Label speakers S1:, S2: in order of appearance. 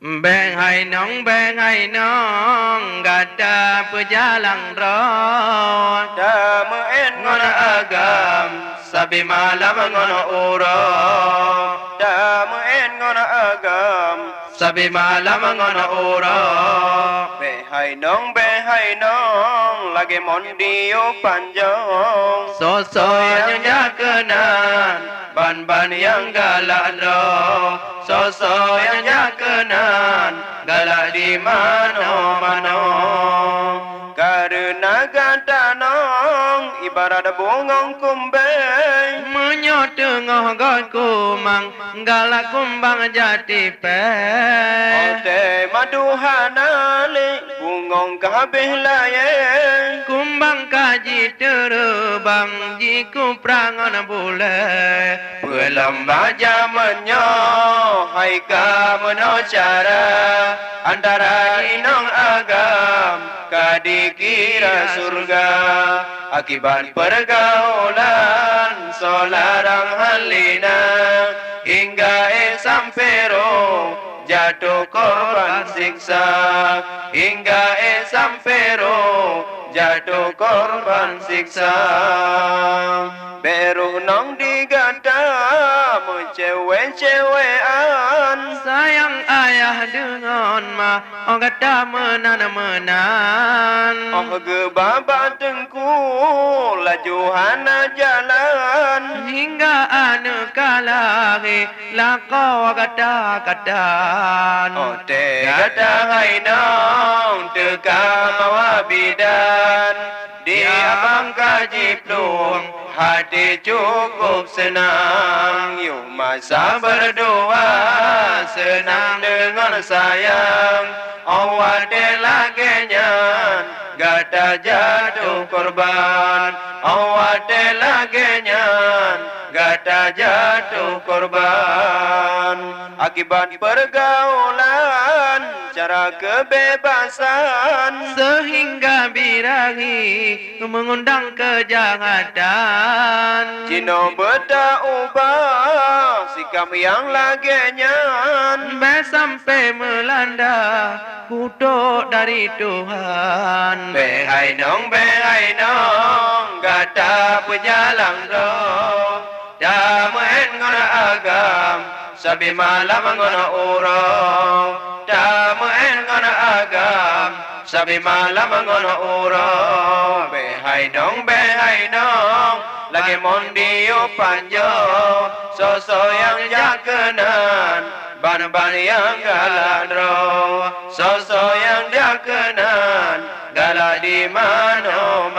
S1: Beng hai nong gada pejalang ro
S2: Damen
S1: ngono agam sabi malam ngono uro
S2: Damen ngono agam
S1: sabi malam ngono uro
S2: Behai nong lagi mondio panjang
S1: soso yang jakenan ban yang galak ro soso yang jakenan galak di mano
S2: Karena gada nong ibarat bungong kumbang
S1: menyot tengah god kumang galak kumbang jati pe
S2: Ote maduhanali bungong kabeh layan
S1: kumbang kaji terbang jiku prangan bule belum baca menyo hai kamu cara antara inong agam kadikira surga akibat pergaulan solarang halina hingga sampero jatuh korban siksa hingga sampero jatuh korban siksa
S2: Beru nong digada cewek-cewekan
S1: sayang ayah dengan ma ogata menan
S2: Oh gebaba tengku lajuhana jalan
S1: hingga anu kalari lako ogata katan
S2: Ote gada hainong teka mawa bidan di abang kaji plung hati cukup senang yuk masa berdoa senang dengan sayang awak delagenya gada jatuh korban awak delagenya gada jatuh korban akibat pergaulan cara kebebasan
S1: sehingga birahi mengundang kejahatan
S2: Cino beda ubah sikap yang lagenya
S1: sampai melanda kutuk dari Tuhan behai nong gata pejalang ro damen ngono agam sabi malam ngono urong damen ngono agam sabi malam ngono urong behai nong lagi mondio panjo soso yang jakenan ban yang galak ro soso yang jakenan galak di mano